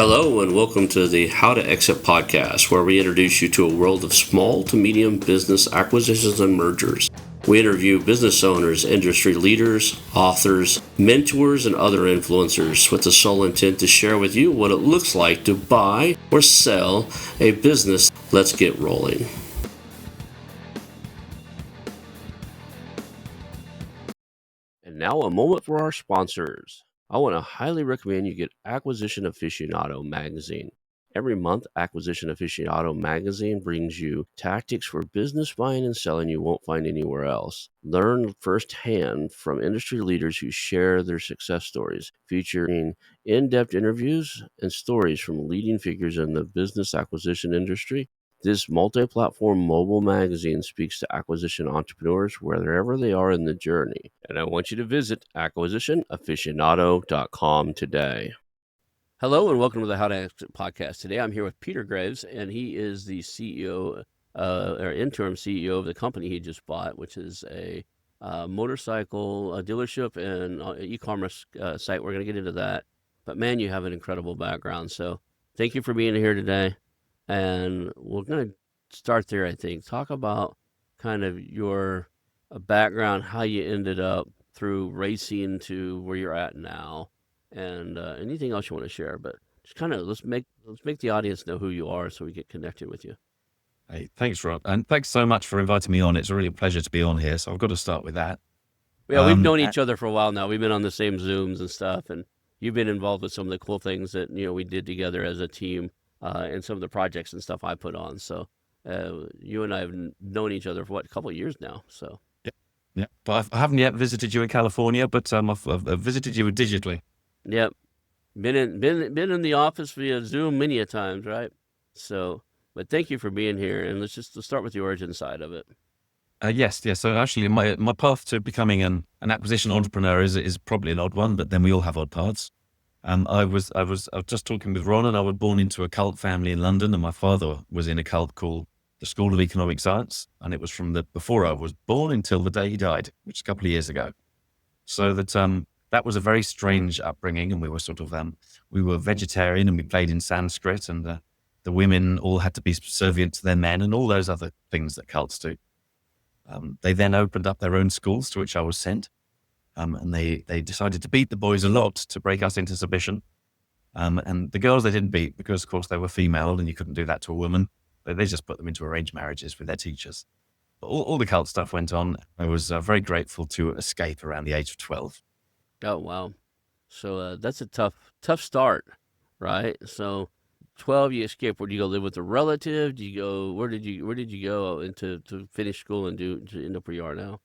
Hello, and welcome to the How to Exit podcast, where we introduce you to a world of small to medium business acquisitions and mergers. We interview business owners, industry leaders, authors, mentors, and other influencers with the sole intent to share with you what it looks like to buy or sell a business. Let's get rolling. And now a moment for our sponsors. I want to highly recommend you get Acquisition Aficionado magazine. Every month, Acquisition Aficionado magazine brings you tactics for business buying and selling you won't find anywhere else. Learn firsthand from industry leaders who share their success stories, featuring in-depth interviews and stories from leading figures in the business acquisition industry. This multi-platform mobile magazine speaks to acquisition entrepreneurs wherever they are in the journey. And I want you to visit acquisitionaficionado.com today. Hello and welcome to the How to Exit podcast. Today I'm here with Peter Graves, and he is the CEO, or interim CEO of the company he just bought, which is a motorcycle dealership and e-commerce site. We're going to get into that. But man, you have an incredible background. So thank you for being here today. And we're going to start there, I think. Talk about kind of your background, how you ended up through racing to where you're at now, and anything else you want to share. But just kind of let's make the audience know who you are so we get connected with you. Hey, thanks, Rob. And thanks so much for inviting me on. It's really a pleasure to be on here. So I've got to start with that. Yeah, we've known each other for a while now. We've been on the same Zooms and stuff, and you've been involved with some of the cool things that we did together as a team, and some of the projects and stuff I put on. So you and I have known each other for a couple of years now. So yeah. But I haven't yet visited you in California, but I've visited you digitally. Yep, been in the office via Zoom many a times, right? So, but thank you for being here, and let's start with the origin side of it. Yes. So actually, my path to becoming an acquisition entrepreneur is probably an odd one, but then we all have odd paths. I was just talking with Ron, and I was born into a cult family in London, and my father was in a cult called the School of Economic Science, and it was from before I was born until the day he died, which is a couple of years ago. So that was a very strange upbringing, and we were we were vegetarian, and we played in Sanskrit, and the women all had to be subservient to their men, and all those other things that cults do. They then opened up their own schools, to which I was sent. And they decided to beat the boys a lot to break us into submission. And the girls they didn't beat because, of course, they were female and you couldn't do that to a woman. They just put them into arranged marriages with their teachers. But all the cult stuff went on. I was very grateful to escape around the age of 12. Oh, wow. So that's a tough start, right? So 12, you escape. Where do you go live with a relative? Where did you go to finish school and to end up where you are now?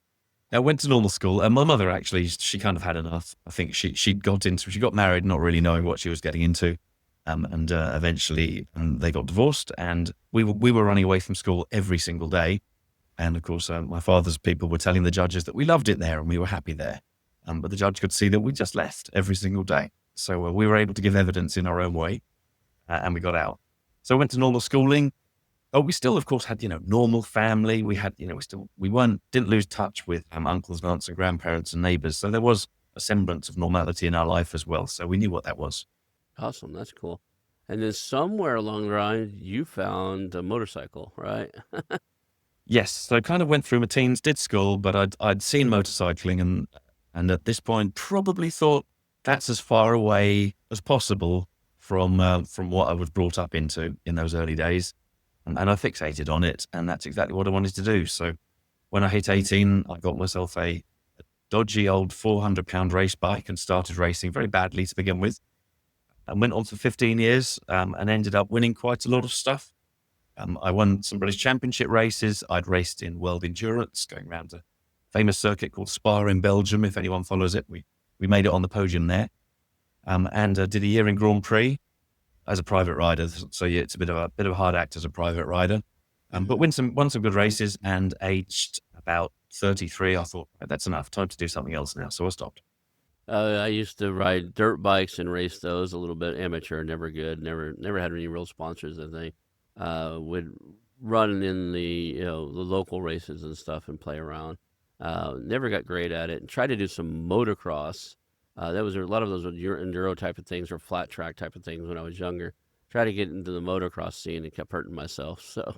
I went to normal school, and my mother actually, she kind of had enough. I think she got married, not really knowing what she was getting into, and eventually they got divorced, and we were running away from school every single day, and of course my father's people were telling the judges that we loved it there and we were happy there, but the judge could see that we just left every single day. So we were able to give evidence in our own way, and we got out. So I went to normal schooling. Oh, we still, of course, had, normal family. We had, didn't lose touch with uncles and aunts and grandparents and neighbors. So there was a semblance of normality in our life as well. So we knew what that was. Awesome. That's cool. And then somewhere along the line, you found a motorcycle, right? Yes. So I kind of went through my teens, did school, but I'd seen motorcycling and at this point probably thought that's as far away as possible from what I was brought up into in those early days. And I fixated on it, and that's exactly what I wanted to do. So when I hit 18, I got myself a dodgy old 400-pound race bike and started racing very badly to begin with, and went on for 15 years and ended up winning quite a lot of stuff. I won some British Championship races. I'd raced in World Endurance, going around a famous circuit called Spa in Belgium. If anyone follows it, we made it on the podium there, and did a year in Grand Prix as a private rider. So yeah, it's a bit of a hard act as a private rider, but won some good races, and aged about 33, I thought that's enough, time to do something else now. So I stopped. I used to ride dirt bikes and race those a little bit, amateur, never good, never had any real sponsors. And they would run in the the local races and stuff and play around. Never got great at it, and tried to do some motocross There was a lot of those were enduro type of things or flat track type of things when I was younger. Tried to get into the motocross scene and kept hurting myself. So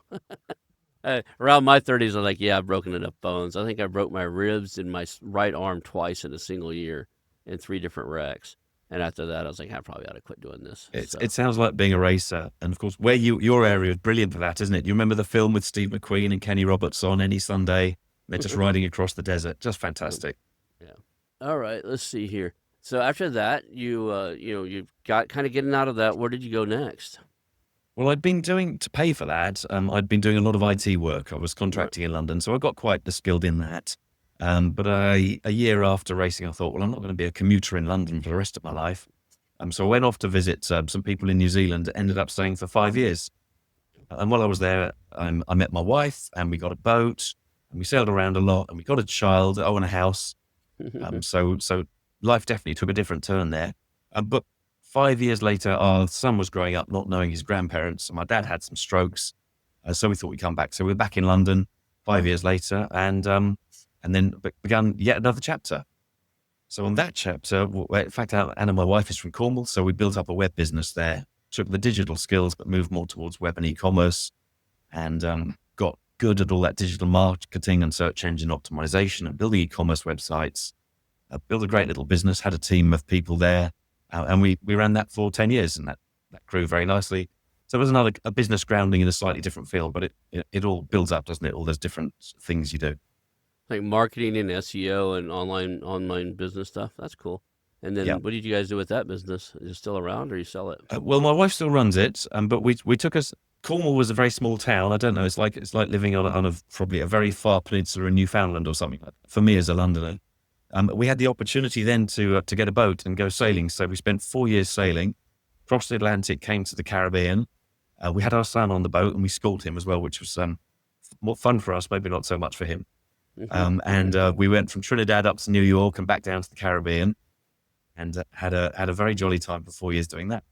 around my 30s, I was like, yeah, I've broken enough bones. I think I broke my ribs and my right arm twice in a single year in 3 different wrecks. And after that, I was like, I probably ought to quit doing this. It sounds like being a racer, and of course, where your area is brilliant for that, isn't it? You remember the film with Steve McQueen and Kenny Roberts on Any Sunday? They're just riding across the desert, just fantastic. Yeah. All right, let's see here. So after that, you got kind of getting out of that. Where did you go next? Well, I'd been doing to pay for that. I'd been doing a lot of IT work. I was Right. contracting in London, so I got quite skilled in that. But a year after racing, I thought, well, I'm not going to be a commuter in London for the rest of my life. So I went off to visit some people in New Zealand. Ended up staying for 5 years. And while I was there, I met my wife, and we got a boat, and we sailed around a lot, and we got a child, and a house. So life definitely took a different turn there. But 5 years later, our son was growing up, not knowing his grandparents, and my dad had some strokes. So we thought we'd come back. So we're back in London 5 years later, and then began yet another chapter. So on that chapter, in fact, Anna, my wife, is from Cornwall, so we built up a web business there. Took the digital skills, but moved more towards web and e-commerce, and got good at all that digital marketing and search engine optimization and building e-commerce websites. Built a great little business, had a team of people there, and we ran that for 10 years, and that grew very nicely. So it was a business grounding in a slightly different field, but it all builds up, doesn't it? All those different things you do. Like marketing and SEO and online business stuff. That's cool. And Yeah. then what did you guys do with that business? Is it still around or you sell it? Well, my wife still runs it, but we took us. Cornwall was a very small town. I don't know. It's like living on a probably a very far peninsula in Newfoundland or something. For me as a Londoner, we had the opportunity then to get a boat and go sailing. So we spent 4 years sailing, crossed the Atlantic, came to the Caribbean. We had our son on the boat, and we schooled him as well, which was more fun for us, maybe not so much for him. And we went from Trinidad up to New York and back down to the Caribbean, and had a very jolly time for 4 years doing that.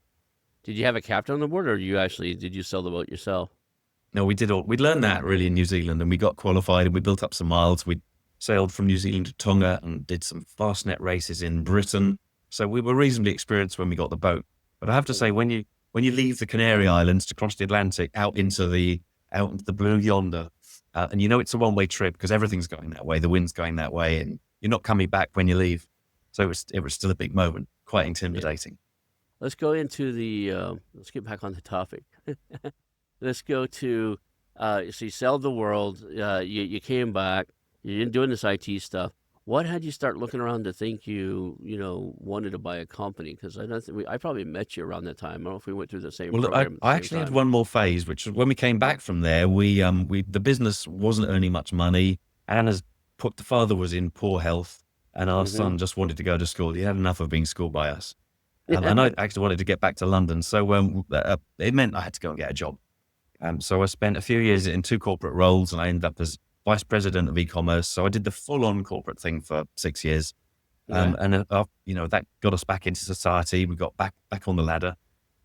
Did you have a captain on the board, or did you sell the boat yourself? No, we'd learned that really in New Zealand, and we got qualified, and we built up some miles. We sailed from New Zealand to Tonga and did some fastnet races in Britain. So we were reasonably experienced when we got the boat. But I have to say, when you leave the Canary Islands to cross the Atlantic out into the blue yonder, and it's a one-way trip because everything's going that way, the wind's going that way, and you're not coming back when you leave. So it was still a big moment, quite intimidating. Let's go into let's get back on the topic. Let's go to, so you sell the world, you came back, you're doing this IT stuff. What had you start looking around to think you wanted to buy a company? Because I don't think I probably met you around that time. I don't know if we went through the same Well, program at the I same actually had time. one more phase, which was when we came back from there. The business wasn't earning much money. The father was in poor health, and our son just wanted to go to school. He had enough of being schooled by us, and I actually wanted to get back to London. So it meant I had to go and get a job. So I spent a few years in 2 corporate roles, and I ended up as vice president of e-commerce. So I did the full-on corporate thing for 6 years, Okay. and that got us back into society. We got back on the ladder.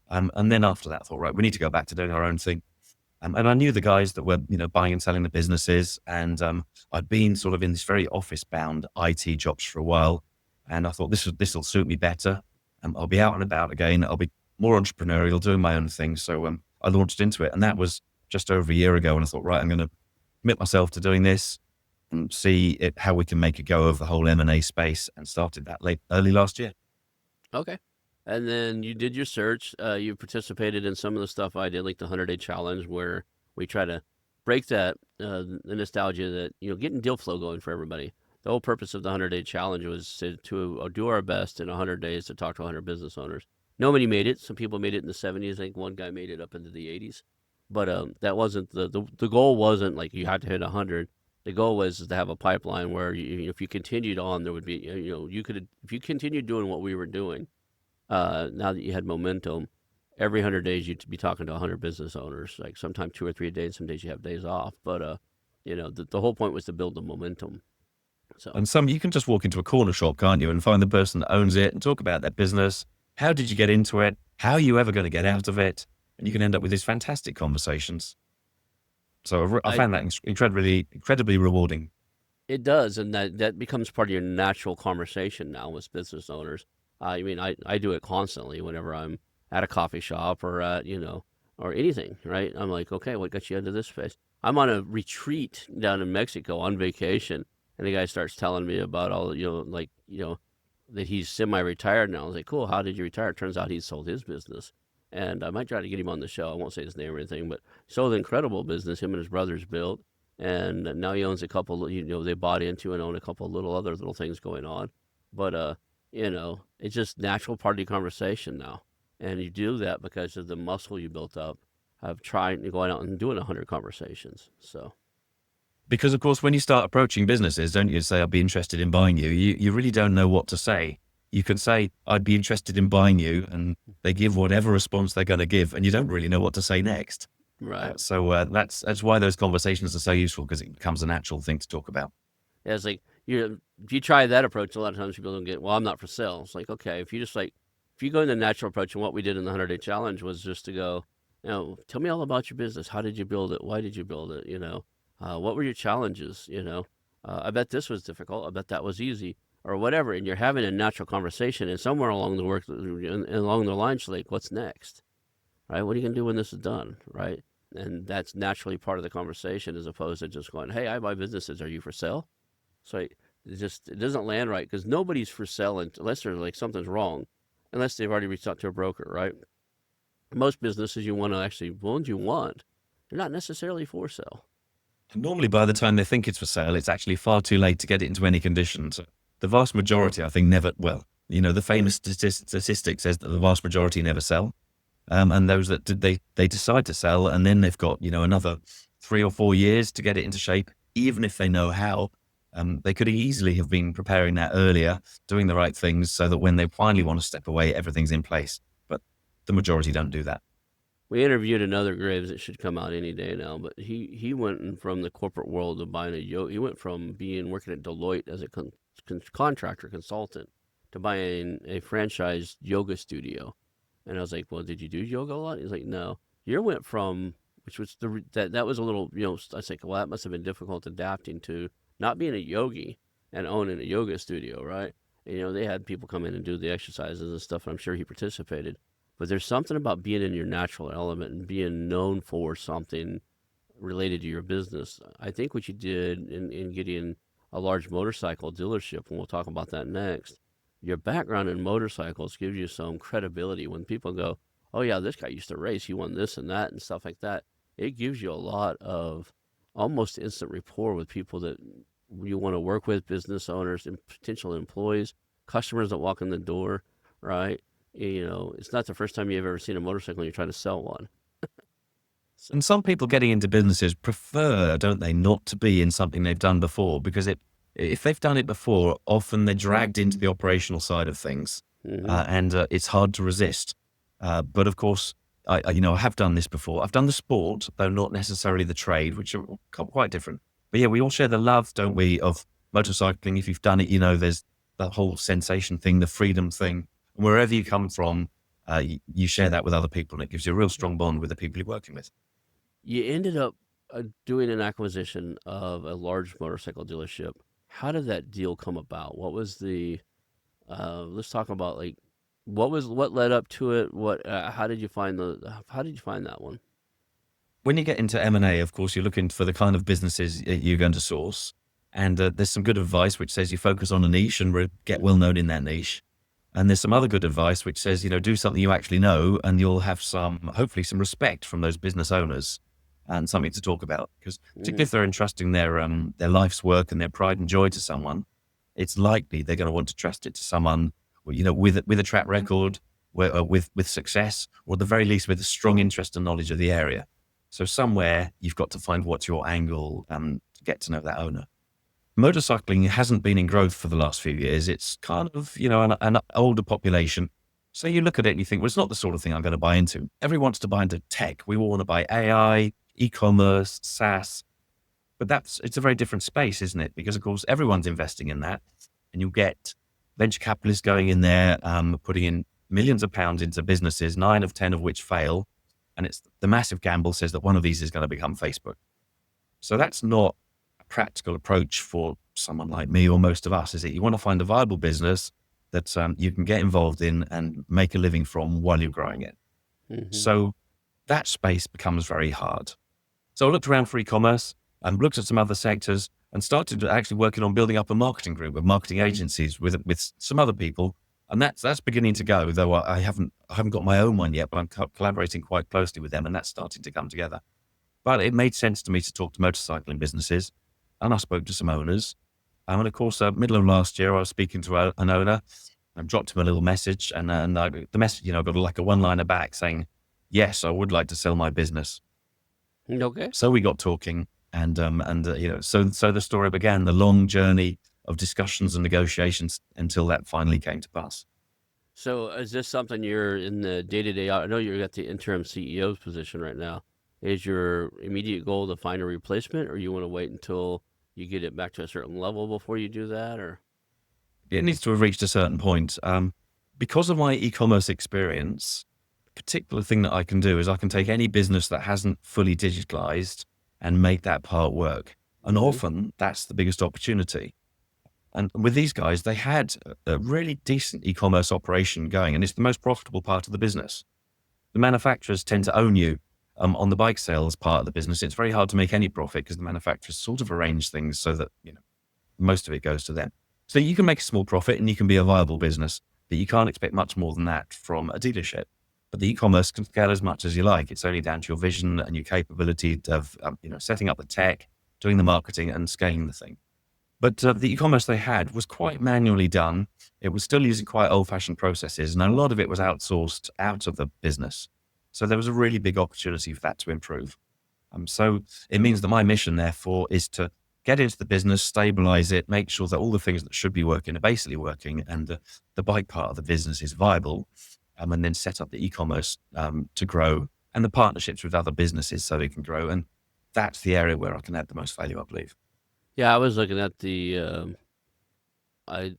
And then after that, I thought, right, we need to go back to doing our own thing. And I knew the guys that were, buying and selling the businesses. And I'd been sort of in this very office-bound IT jobs for a while. And I thought, this will suit me better. I'll be out and about again. I'll be more entrepreneurial, doing my own thing. So I launched into it. And that was just over a year ago. And I thought, right, I'm going to commit myself to doing this and see how we can make a go of the whole M&A space, and started that early last year. Okay. And then you did your search. You participated in some of the stuff I did, like the 100-day challenge, where we try to break the nostalgia that, getting deal flow going for everybody. The whole purpose of the 100-day challenge was to do our best in 100 days to talk to 100 business owners. Nobody made it. Some people made it in the 70s. I think one guy made it up into the 80s. But that wasn't the goal. Wasn't like you had to hit 100. The goal was to have a pipeline where if you continued on, there would be you could, if you continued doing what we were doing. Now that you had momentum, every 100 days you'd be talking to 100 business owners. Like sometimes 2 or 3 days. Some days you have days off. But the whole point was to build the momentum. So And you can just walk into a corner shop, can't you, and find the person that owns it and talk about their business. How did you get into it? How are you ever going to get out of it? And you can end up with these fantastic conversations. So I I found that incredibly rewarding. It does, and that becomes part of your natural conversation now with business owners. I mean, I do it constantly whenever I'm at a coffee shop or at, or anything, right? I'm like, okay, what got you into this space? I'm on a retreat down in Mexico on vacation, and the guy starts telling me about all, like, that he's semi-retired now. I was like, cool, how did you retire? Turns out he sold his business. And I might try to get him on the show. I won't say his name or anything, but sold an incredible business him and his brothers built, and now he owns a couple. They bought into and own a couple of other little things going on. But it's just natural part of the conversation now, and you do that because of the muscle you built up of trying to going out and doing 100 conversations. So Because of course, when you start approaching businesses, don't you say, I'd be interested in buying you, you really don't know what to say. You can say, I'd be interested in buying you, and they give whatever response they're going to give, and you don't really know what to say next. right, That's why those conversations are so useful, because it becomes a natural thing to talk about. yeah, it's like if you try that approach, a lot of times people don't get. Well, I'm not for sale. It's like, okay, if you go in the natural approach, and what we did in the 100-day challenge was just to go, tell me all about your business. How did you build it? Why did you build it? What were your challenges? I bet this was difficult. I bet that was easy, or whatever. And you're having a natural conversation, and somewhere along along the lines, like, what's next, right? What are you gonna do when this is done, right? And that's naturally part of the conversation, as opposed to just going, "Hey, I buy businesses. Are you for sale?" So it doesn't land right because nobody's for sale unless there's like something's wrong, unless they've already reached out to a broker, right? Most businesses you want to actually ones you want, they're not necessarily for sale. And normally, by the time they think it's for sale, it's actually far too late to get it into any condition. So the vast majority, I think, never, well, the famous statistic says that the vast majority never sell. And those that did, they decide to sell, and then they've got, another 3 or 4 years to get it into shape, even if they know how. They could easily have been preparing that earlier, doing the right things so that when they finally want to step away, everything's in place. But the majority don't do that. We interviewed another Graves that should come out any day now, but he went from the corporate world to buying a yoga. He went from working at Deloitte as a contractor consultant to buying a franchised yoga studio. And I was like, well, did you do yoga a lot? He's like, no. You went from, which was that was a little, I was like, well, that must have been difficult adapting to not being a yogi and owning a yoga studio, right? And, they had people come in and do the exercises and stuff, and I'm sure he participated. But there's something about being in your natural element and being known for something related to your business. I think what you did in getting a large motorcycle dealership, and we'll talk about that next, your background in motorcycles gives you some credibility when people go, oh yeah, this guy used to race, he won this and that and stuff like that. It gives you a lot of almost instant rapport with people that you want to work with, business owners and potential employees, customers that walk in the door, right? It's not the first time you've ever seen a motorcycle and you're trying to sell one. So, And some people getting into businesses prefer, don't they, not to be in something they've done before, because if they've done it before, often they're dragged into the operational side of things, mm-hmm. and it's hard to resist. But of course, I have done this before. I've done the sport, though not necessarily the trade, which are quite different. But yeah, we all share the love, don't we, of motorcycling. If you've done it, there's that whole sensation thing, the freedom thing. Wherever you come from, you share that with other people, and it gives you a real strong bond with the people you're working with. You ended up doing an acquisition of a large motorcycle dealership. How did that deal come about? What was let's talk about like what led up to it? How did you find that one? When you get into M&A, of course, you're looking for the kind of businesses you're going to source. And there's some good advice which says you focus on a niche and get well known in that niche. And there's some other good advice which says, do something you actually know, and you'll have hopefully some respect from those business owners and something to talk about. Because particularly if they're entrusting their life's work and their pride and joy to someone, it's likely they're going to want to trust it to someone, with a track record, with success, or at the very least with a strong interest and knowledge of the area. So somewhere you've got to find what's your angle to get to know that owner. Motorcycling hasn't been in growth for the last few years. It's kind of, an older population. So you look at it and you think, well, it's not the sort of thing I'm going to buy into. Everyone wants to buy into tech. We all want to buy AI, e-commerce, SaaS. But it's a very different space, isn't it? Because, of course, everyone's investing in that. And you get venture capitalists going in there, putting in millions of pounds into businesses, 9 of 10 of which fail. And it's the massive gamble says that one of these is going to become Facebook. So that's not a practical approach for someone like me or most of us, is that you want to find a viable business that you can get involved in and make a living from while you're growing it. Hmm. So that space becomes very hard. So I looked around for e-commerce and looked at some other sectors and started actually working on building up a marketing group of marketing agencies with some other people. And that's beginning to go, though I haven't got my own one yet, but I'm collaborating quite closely with them, and that's starting to come together. But it made sense to me to talk to motorcycling businesses, and I spoke to some owners. And of course, middle of last year, I was speaking to an owner. I dropped him a little message, and the message, got like a one-liner back saying, "Yes, I would like to sell my business." Okay. So we got talking, and so the story began, the long journey of discussions and negotiations until that finally came to pass. So is this something you're in the day-to-day? I know you're at the interim CEO's position right now. Is your immediate goal to find a replacement, or you want to wait until you get it back to a certain level before you do that? Or It needs to have reached a certain point. Because of my e-commerce experience, particular thing that I can do is I can take any business that hasn't fully digitalized and make that part work. And hmm often that's the biggest opportunity. And with these guys, they had a really decent e-commerce operation going, and it's the most profitable part of the business. The manufacturers tend to own you on the bike sales part of the business. It's very hard to make any profit because the manufacturers sort of arrange things so that, most of it goes to them. So you can make a small profit and you can be a viable business, but you can't expect much more than that from a dealership. But the e-commerce can scale as much as you like. It's only down to your vision and your capability of, setting up the tech, doing the marketing and scaling the thing. But the e-commerce they had was quite manually done. It was still using quite old-fashioned processes, and a lot of it was outsourced out of the business. So there was a really big opportunity for that to improve. So it means that my mission, therefore, is to get into the business, stabilize it, make sure that all the things that should be working are basically working, and the bike part of the business is viable, and then set up the e-commerce to grow, and the partnerships with other businesses so they can grow. And that's the area where I can add the most value, I believe. yeah, I was looking at the. I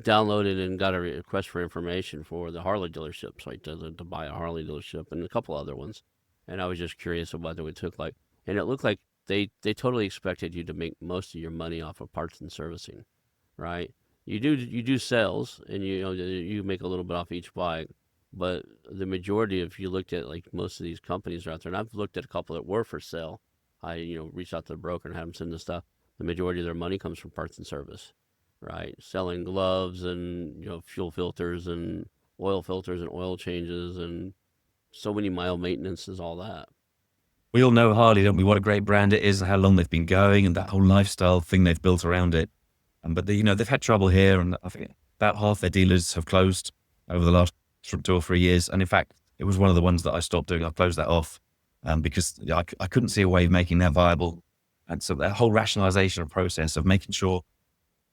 downloaded and got a request for information for the Harley dealership, so I to buy a Harley dealership and a couple other ones, and I was just curious of what it would took like, and it looked like they totally expected you to make most of your money off of parts and servicing, right? You do sales, and you make a little bit off each bike, but the majority, if you looked at like most of these companies are out there, and I've looked at a couple that were for sale, I reached out to the broker and had them send the stuff. The majority of their money comes from parts and service, right? Selling gloves and fuel filters and oil filters and oil changes and so many mile maintenances, all that. We all know Harley, don't we? What a great brand it is and how long they've been going and that whole lifestyle thing they've built around it. But they've had trouble here, and I think about half their dealers have closed over the last 2 or 3 years. And in fact, it was one of the ones that I stopped doing. I closed that off because I couldn't see a way of making that viable. And so that whole rationalization process of making sure,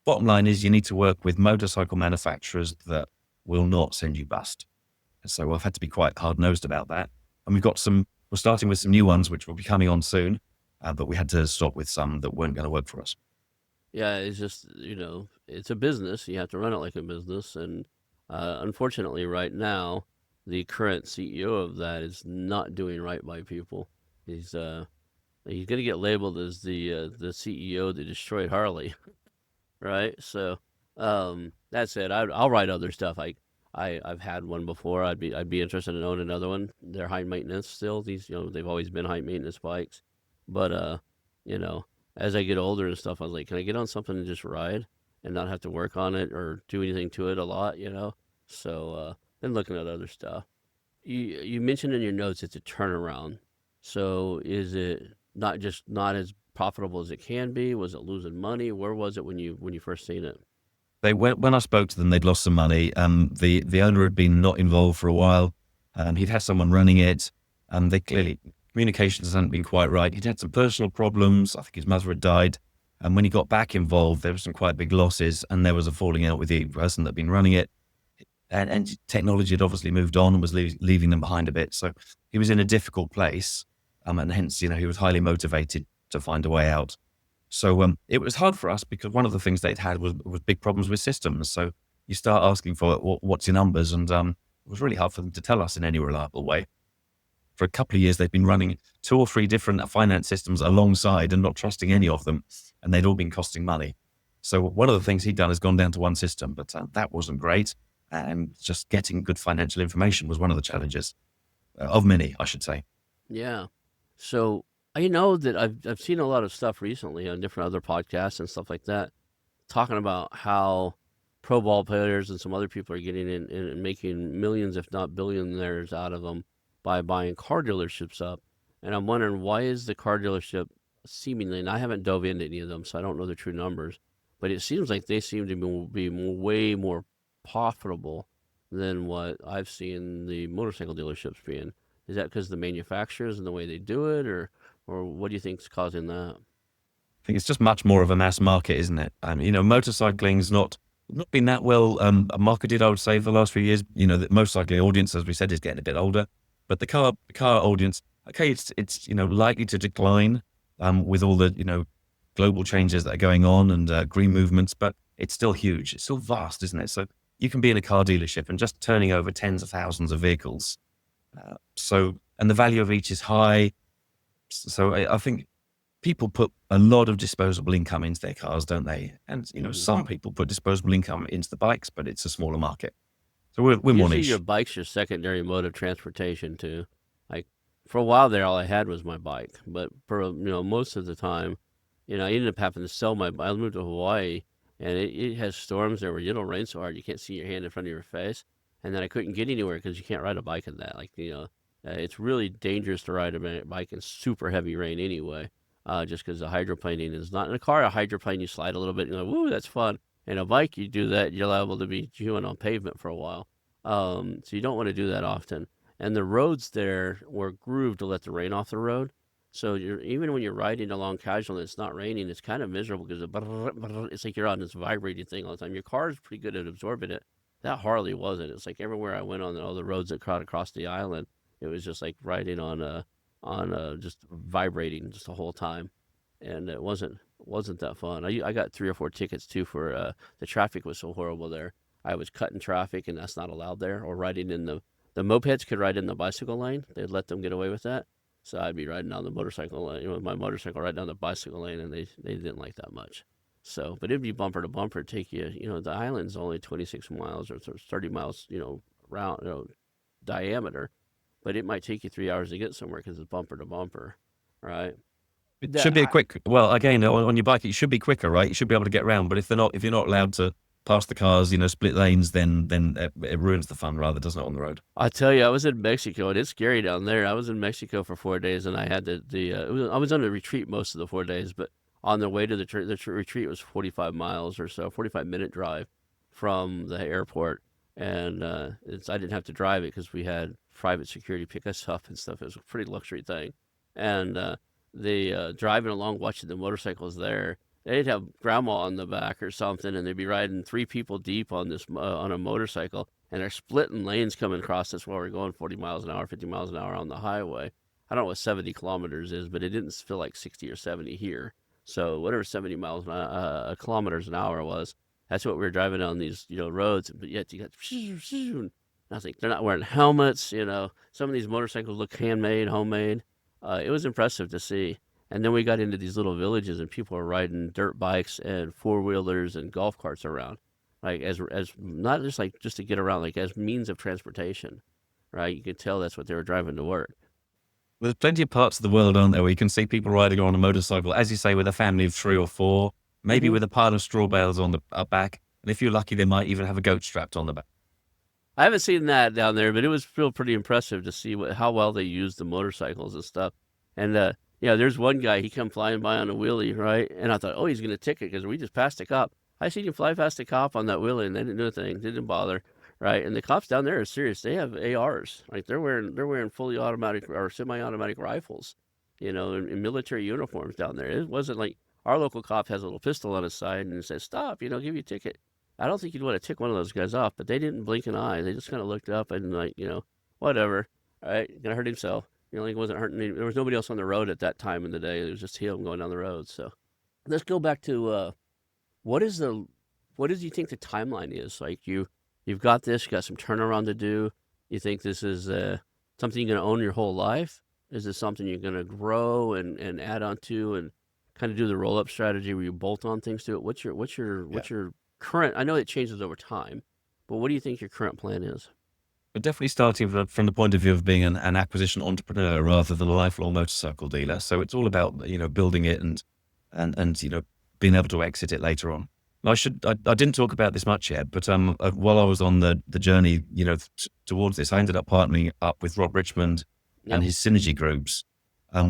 bottom line is you need to work with motorcycle manufacturers that will not send you bust. And so I've had to be quite hard nosed about that. And we're starting with some new ones, which will be coming on soon. But we had to stop with some that weren't going to work for us. Yeah, it's just it's a business. You have to run it like a business, and unfortunately, right now, the current CEO of that is not doing right by people. He's gonna get labeled as the CEO that destroyed Harley, right? So, that said, I'll write other stuff. I've had one before. I'd be interested in owning another one. They're high maintenance still. These they've always been high maintenance bikes, but you know as I get older and stuff, I was like, can I get on something and just ride and not have to work on it or do anything to it a lot. So been looking at other stuff. You mentioned in your notes it's a turnaround. So is it not as profitable as it can be? Was it losing money? Where was it when you first seen it? When I spoke to them, they'd lost some money. The owner had been not involved for a while. He'd had someone running it, and they clearly communications hadn't been quite right. He'd had some personal problems. I think his mother had died, and when he got back involved, there were some quite big losses, and there was a falling out with the person that'd been running it. And technology had obviously moved on and was leaving them behind a bit. So he was in a difficult place, and hence he was highly motivated to find a way out. So it was hard for us because one of the things they'd had was big problems with systems. So you start asking for what's your numbers, and it was really hard for them to tell us in any reliable way. For a couple of years, they've been running 2 or 3 different finance systems alongside and not trusting any of them, and they'd all been costing money. So one of the things he'd done is gone down to one system, but that wasn't great. And just getting good financial information was one of the challenges, of many, I should say. Yeah. So I know that I've seen a lot of stuff recently on different other podcasts and stuff like that, talking about how pro ball players and some other people are getting in and making millions, if not billionaires, out of them by buying car dealerships up. And I'm wondering, why is the car dealership seemingly, and I haven't dove into any of them, so I don't know the true numbers, but it seems like they seem to be way more profitable than what I've seen the motorcycle dealerships being. Is that because the manufacturers and the way they do it, or what do you think's causing that? I think it's just much more of a mass market, isn't it? Motorcycling's not been that well marketed, I would say, for the last few years. The motorcycling audience, as we said, is getting a bit older, but the car audience, okay, it's likely to decline with all the global changes that are going on and green movements, but it's still huge. It's still vast, isn't it? So you can be in a car dealership and just turning over tens of thousands of vehicles. And the value of each is high. So I think people put a lot of disposable income into their cars, don't they? And some people put disposable income into the bikes, but it's a smaller market. So we're more Usually your niche. bike's your secondary mode of transportation too. Like for a while there, all I had was my bike, but for most of the time, I ended up having to sell my. I moved to Hawaii, and it has storms there where it'll rain so hard you can't see your hand in front of your face, and then I couldn't get anywhere because you can't ride a bike in that. It's really dangerous to ride a bike in super heavy rain anyway. Just because the hydroplaning is not in a car. A hydroplane, you slide a little bit, and you're like, woo, that's fun. In a bike, you do that, you're liable to be chewing on pavement for a while. So you don't want to do that often. And the roads there were grooved to let the rain off the road. So even when you're riding along casual and it's not raining, it's kind of miserable because it's like you're on this vibrating thing all the time. Your car is pretty good at absorbing it. That Harley wasn't. It's like everywhere I went on all the roads that cut across the island, it was just like riding on just vibrating just the whole time, and it wasn't that fun. I got 3 or 4 tickets too for the traffic was so horrible there. I was cutting traffic, and that's not allowed there. Or riding in the mopeds could ride in the bicycle lane. They'd let them get away with that. So I'd be riding down the motorcycle lane, with my motorcycle right down the bicycle lane, and they didn't like that much. So, but it'd be bumper to bumper. Take you, the island's only 26 miles or 30 miles, round, diameter, but it might take you 3 hours to get somewhere because it's bumper to bumper, right? It That should be a quick. Well, again, on your bike, it should be quicker, right? You should be able to get around. But if you're not allowed to pass the cars, split lanes, then it ruins the fun, rather, doesn't it, on the road? I tell you, I was in Mexico, and it's scary down there. I was in Mexico for 4 days, and I had I was on a retreat most of the 4 days, but on the way to the retreat was 45 miles or so, 45-minute drive from the airport, and I didn't have to drive it because we had private security pick us up and stuff. It was a pretty luxury thing, and the driving along, watching the motorcycles there. They'd have grandma on the back or something, and they'd be riding 3 people deep on on a motorcycle, and they're splitting lanes coming across us while we're going 40 miles an hour, 50 miles an hour on the highway. I don't know what 70 kilometers is, but it didn't feel like 60 or 70 here. So whatever 70 miles kilometers an hour was, that's what we were driving on these roads. But yet you got nothing. They're not wearing helmets. Some of these motorcycles look handmade, homemade. It was impressive to see. And then we got into these little villages, and people were riding dirt bikes and four-wheelers and golf carts around, like as not just like just to get around, like as means of transportation, right? You could tell that's what they were driving to work. There's plenty of parts of the world, aren't there, where you can see people riding on a motorcycle, as you say, with a family of 3 or 4, maybe hmm with a pile of straw bales on the back, and if you're lucky, they might even have a goat strapped on the back. I haven't seen that down there, but it was still pretty impressive to see how well they used the motorcycles and stuff. And there's one guy, he come flying by on a wheelie, right? And I thought, oh, he's gonna ticket because we just passed a cop. I seen him fly past a cop on that wheelie, and they didn't do a thing, they didn't bother, right? And the cops down there are serious. They have ARs, like they're wearing fully automatic or semi-automatic rifles, in military uniforms down there. It wasn't like our local cop has a little pistol on his side and says, "Stop, give you a ticket." I don't think you'd want to tick one of those guys off, but they didn't blink an eye. They just kind of looked up and like, whatever. All right, gonna hurt himself. He wasn't hurting. There was nobody else on the road at that time in the day. It was just him going down the road. So let's go back to what is the what do you think the timeline is? Like you've got this, you got some turnaround to do. You think this is something you're gonna own your whole life? Is this something you're gonna grow and add on to and kind of do the roll up strategy where you bolt on things to it? Yeah. What's your current? I know it changes over time, but what do you think your current plan is? But definitely starting from the point of view of being an acquisition entrepreneur rather than a lifelong motorcycle dealer. So it's all about, building it and being able to exit it later on. And I didn't talk about this much yet, but while I was on the journey, towards this, I ended up partnering up with Rob Richmond and Yep. his synergy groups,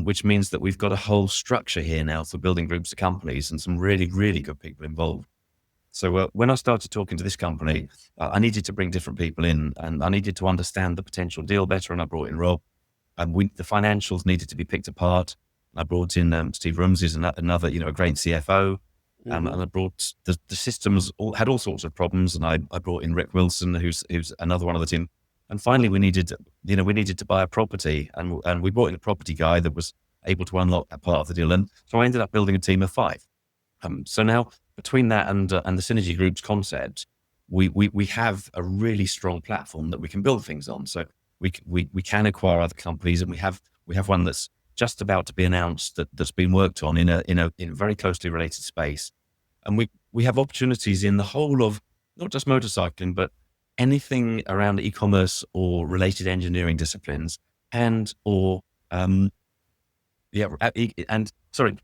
which means that we've got a whole structure here now for building groups of companies and some really, really good people involved. So when I started talking to this company, I needed to bring different people in, and I needed to understand the potential deal better. And I brought in Rob, and the financials needed to be picked apart. I brought in Steve Rumsey's another, a great CFO, and Mm-hmm. I brought the systems had all sorts of problems, and I brought in Rick Wilson, who's another one of the team. And finally, we needed to buy a property, and we brought in a property guy that was able to unlock that part of the deal. And so I ended up building a team of 5. So now between that and the synergy groups concept, we have a really strong platform that we can build things on. So we can acquire other companies, and we have one that's just about to be announced that's been worked on in a very closely related space, and we have opportunities in the whole of not just motorcycling, but anything around e-commerce or related engineering disciplines, and or yeah, and sorry,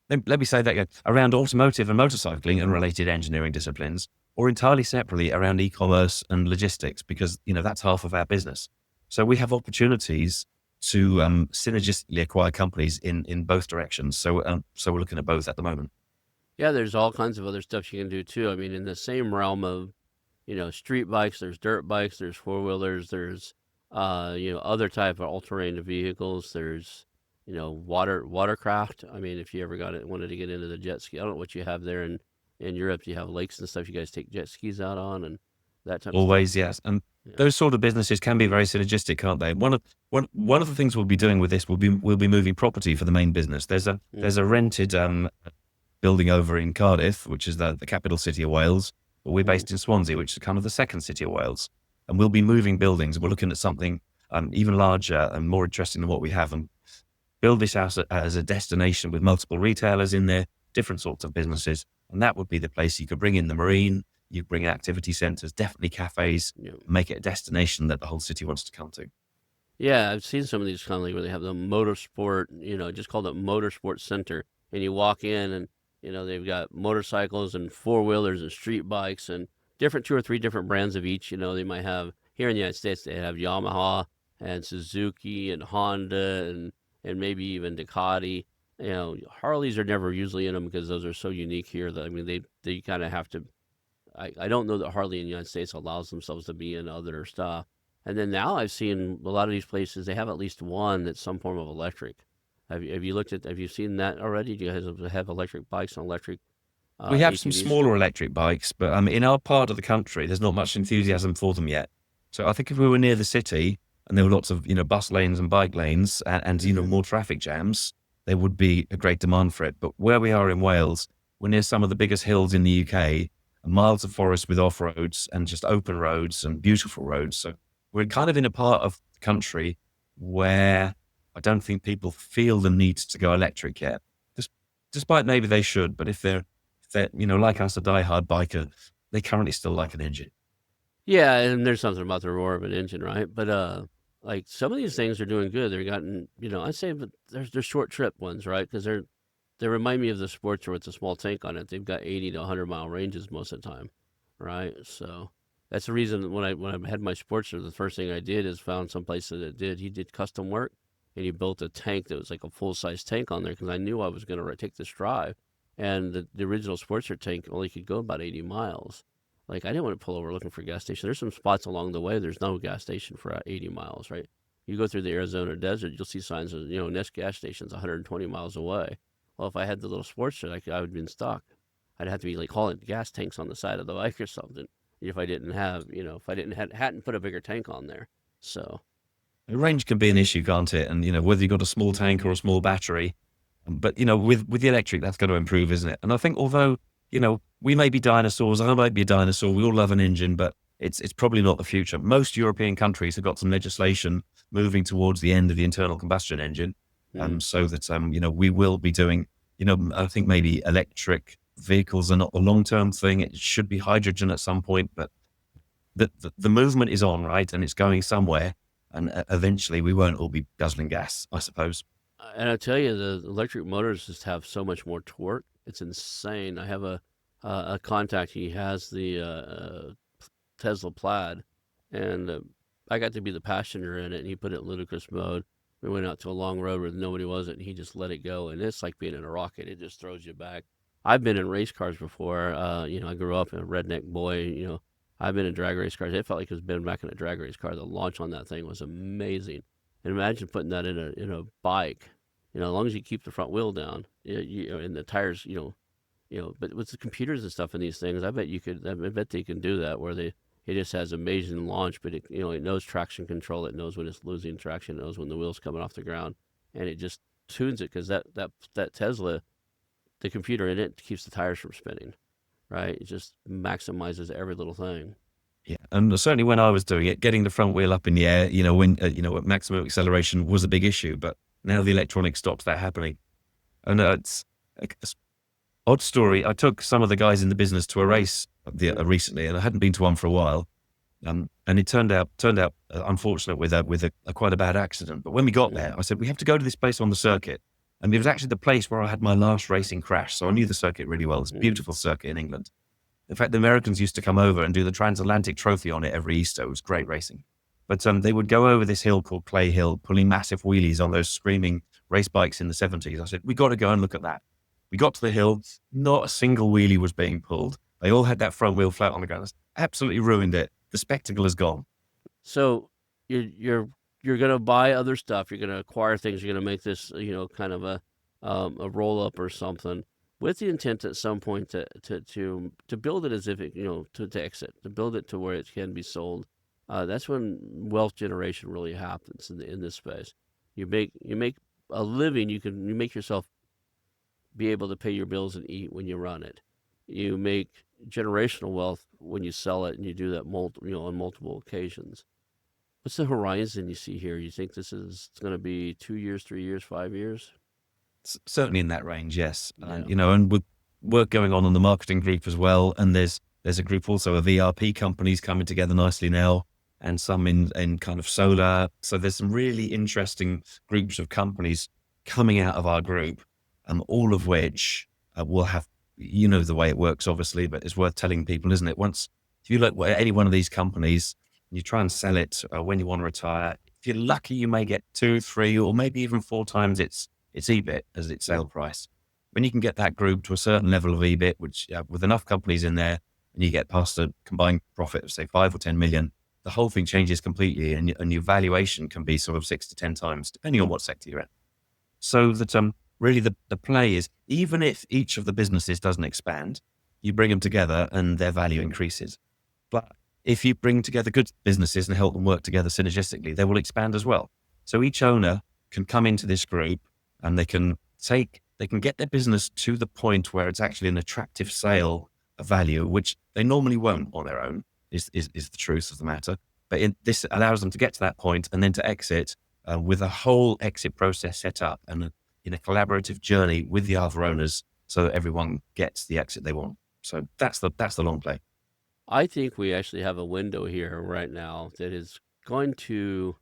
let me say that again, around automotive and motorcycling and related engineering disciplines, or entirely separately around e-commerce and logistics, because, that's half of our business. So we have opportunities to synergistically acquire companies in both directions. So we're looking at both at the moment. Yeah, there's all kinds of other stuff you can do too. I mean, in the same realm of, street bikes, there's dirt bikes, there's four wheelers, there's, other type of all terrain vehicles. There's, watercraft. I mean, if you ever wanted to get into the jet ski, I don't know what you have there in Europe. Do you have lakes and stuff you guys take jet skis out on and that type of stuff? Always, yes. And Yeah. those sort of businesses can be very synergistic, can't they? One of the things we'll be doing with this we'll be moving property for the main business. There's a Mm-hmm. rented building over in Cardiff, which is the capital city of Wales, but we're Mm-hmm. based in Swansea, which is kind of the second city of Wales. And we'll be moving buildings. We're looking at something even larger and more interesting than what we have, and build this house as a destination with multiple retailers in there, different sorts of businesses. And that would be the place you could bring in the marine, you bring in activity centres, definitely cafes, Yeah. make it a destination that the whole city wants to come to. Yeah, I've seen some of these kind of like where they have the motorsport, just called it motorsport center, and you walk in and they've got motorcycles and four wheelers and street bikes and different 2 or 3 different brands of each. They might have here in the United States they have Yamaha and Suzuki and Honda and maybe even Ducati. Harleys are never usually in them because those are so unique here that I mean they kind of have to. I don't know that Harley in the United States allows themselves to be in other stuff. And then now I've seen a lot of these places, they have at least one that's some form of electric. Have you seen that already? Do you guys have electric bikes and electric We have some ATVs? smaller electric bikes, but in our part of the country, there's not much enthusiasm for them yet. So I think if we were near the city and there were lots of, bus lanes and bike lanes and Hmm. more traffic jams, there would be a great demand for it. But where we are in Wales, we're near some of the biggest hills in the UK, miles of forest with off roads and just open roads and beautiful roads. So we're kind of in a part of the country where I don't think people feel the need to go electric yet, despite maybe they should. But if they're, like us, a diehard biker, they currently still like an engine. Yeah, and there's something about the roar of an engine, right? But like some of these things are doing good. They're gotten, I'd say, but they're short trip ones, right? Because they remind me of the Sportster with a small tank on it. They've got 80 to 100-mile ranges most of the time, right? So that's the reason when I had my Sportster, the first thing I did is found some place that it did. He did custom work, and he built a tank that was like a full size tank on there because I knew I was going to take this drive, and the original Sportster tank only could go about 80 miles. Like I didn't want to pull over looking for a gas station. There's some spots along the way. There's no gas station for 80 miles, right? You go through the Arizona desert, you'll see signs of next gas station's 120 miles away. Well, if I had the little Sportster, I would have been stuck. I'd have to be like hauling gas tanks on the side of the bike or something if I didn't have, if I didn't hadn't put a bigger tank on there. So The range can be an issue, can't it? And, whether you've got a small tank or a small battery, but, with the electric, that's going to improve, isn't it? And I think although, we may be dinosaurs, I might be a dinosaur, we all love an engine, but it's probably not the future. Most European countries have got some legislation moving towards the end of the internal combustion engine, mm, so that, we will be doing I think maybe electric vehicles are not the long-term thing. It should be hydrogen at some point, but the movement is on, right? And it's going somewhere. And eventually we won't all be guzzling gas, I suppose. And I tell you, the electric motors just have so much more torque. It's insane. I have a contact. He has the Tesla Plaid, and I got to be the passenger in it. And he put it in ludicrous mode. We went out to a long road where nobody was, and he just let it go. And it's like being in a rocket. It just throws you back. I've been in race cars before. I grew up a redneck boy. I've been in drag race cars. It felt like it was been back in a drag race car. The launch on that thing was amazing. And imagine putting that in a bike. As long as you keep the front wheel down, and the tires, But with the computers and stuff in these things, I bet you could. I bet they can do that where it just has amazing launch, but it knows traction control. It knows when it's losing traction. It knows when the wheel's coming off the ground, and it just tunes it because that Tesla, the computer in it keeps the tires from spinning, right? It just maximizes every little thing. Yeah, and certainly when I was doing it, getting the front wheel up in the air, when at maximum acceleration was a big issue. But now the electronics stops that happening, and it's a odd story. I took some of the guys in the business to a race recently, and I hadn't been to one for a while. And it turned out unfortunate with a quite a bad accident. But when we got there, I said we have to go to this place on the circuit, and it was actually the place where I had my last racing crash. So I knew the circuit really well. It's a beautiful circuit in England. In fact, the Americans used to come over and do the transatlantic trophy on it every Easter. It was great racing. But they would go over this hill called Clay Hill, pulling massive wheelies on those screaming race bikes in the 70s. I said, we got to go and look at that. We got to the hill. Not a single wheelie was being pulled. They all had that front wheel flat on the ground. It's absolutely ruined it. The spectacle is gone. So you're gonna buy other stuff. You're gonna acquire things. You're gonna make this kind of a roll up or something with the intent at some point to build it as if it to exit, to build it to where it can be sold. That's when wealth generation really happens in this space. You make a living. You make yourself be able to pay your bills and eat when you run it. You make generational wealth when you sell it, and you do that on multiple occasions. What's the horizon you see here? You think this is going to be 2 years, 3 years, 5 years? Certainly in that range, yes. Yeah. And with work going on the marketing group as well. And there's a group also of ERP companies coming together nicely now, and some in kind of solar. So there's some really interesting groups of companies coming out of our group, all of which will have, the way it works, obviously, but it's worth telling people, isn't it? If you look at any one of these companies, you try and sell it when you want to retire. If you're lucky, you may get 2, 3, or maybe even 4 times its EBIT as its sale price. When you can get that group to a certain level of EBIT, which with enough companies in there, and you get past a combined profit of say 5 or 10 million, the whole thing changes completely, and your valuation can be sort of 6 to 10 times, depending on what sector you're in. So that really the play is, even if each of the businesses doesn't expand, you bring them together and their value increases. But if you bring together good businesses and help them work together synergistically, they will expand as well. So each owner can come into this group, and they can get their business to the point where it's actually an attractive sale of value, which they normally won't on their own, is the truth of the matter. But this allows them to get to that point and then to exit with a whole exit process set up, and in a collaborative journey with the other owners, so that everyone gets the exit they want. So that's the long play. I think we actually have a window here right now that is going to,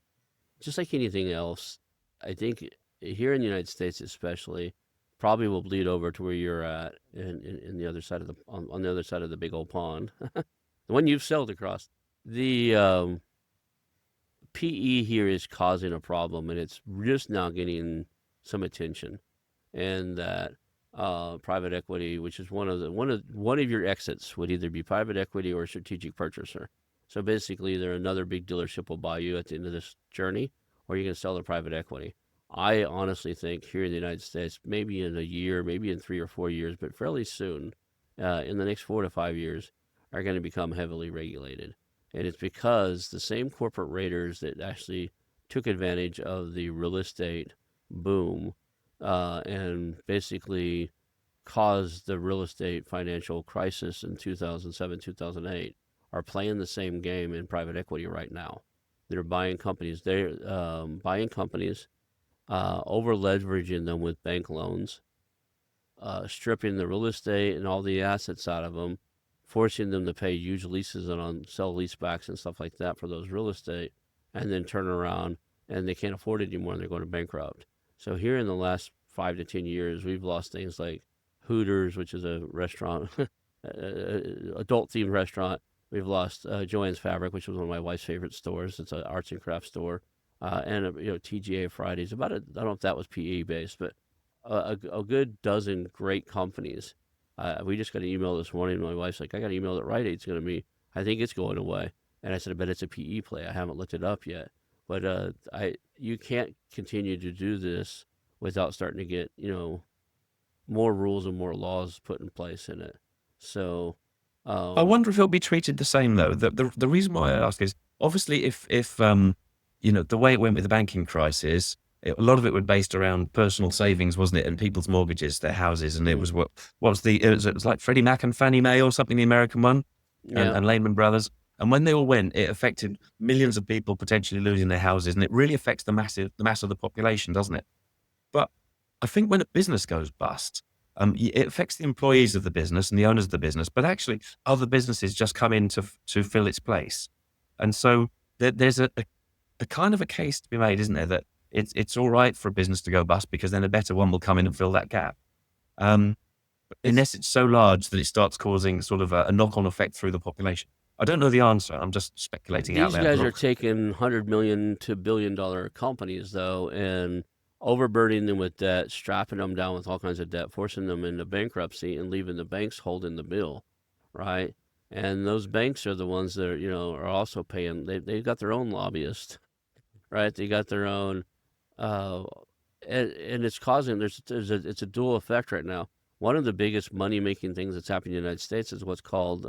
just like anything else, I think here in the United States especially, probably will bleed over to where you're at in the other side of on the other side of the big old pond, the one you've sailed across. The PE here is causing a problem, and it's just now getting some attention, and that private equity, which is one of your exits, would either be private equity or a strategic purchaser. So basically, either another big dealership will buy you at the end of this journey, or you can sell to private equity. I honestly think here in the United States, maybe in a year, maybe in 3 or 4 years, but fairly soon, in the next 4 to 5 years, are going to become heavily regulated. And it's because the same corporate raiders that actually took advantage of the real estate boom and basically caused the real estate financial crisis in 2007, 2008 are playing the same game in private equity right now. They're buying companies. They're buying companies, over leveraging them with bank loans, stripping the real estate and all the assets out of them, forcing them to pay huge leases and on sell leasebacks and stuff like that for those real estate, and then turn around and they can't afford it anymore and they're going to bankrupt. So here in the last 5 to 10 years, we've lost things like Hooters, which is a restaurant, adult themed restaurant. We've lost Joann's Fabric, which was one of my wife's favorite stores. It's an arts and crafts store, and TGA Fridays. I don't know if that was PE based, but a good dozen great companies. We just got an email this morning. My wife's like, I got an email that Rite Aid's going to be. I think it's going away. And I said, I bet it's a PE play. I haven't looked it up yet. But you can't continue to do this without starting to get more rules and more laws put in place in it. So I wonder if it'll be treated the same though. The reason why I ask is obviously if the way it went with the banking crisis, a lot of it was based around personal savings, wasn't it, and people's mortgages, their houses, and it was it was like Freddie Mac and Fannie Mae or something, the American one, yeah, and Lehman Brothers. And when they all went, it affected millions of people potentially losing their houses, and it really affects the mass of the population, doesn't it? But I think when a business goes bust, it affects the employees of the business and the owners of the business, but actually other businesses just come in to fill its place. And so there's a kind of a case to be made, isn't there, that it's all right for a business to go bust because then a better one will come in and fill that gap. Unless it's so large that it starts causing sort of a knock-on effect through the population. I don't know the answer. I'm just speculating out these loud. guys are taking $100 million to $1 billion companies though, and overburdening them with debt, strapping them down with all kinds of debt, forcing them into bankruptcy, and leaving the banks holding the bill, right? And those banks are the ones that are also paying. They've got their own lobbyists, right? They got their own, uh, and it's causing it's a dual effect right now. One of the biggest money making things that's happening in the United States is what's called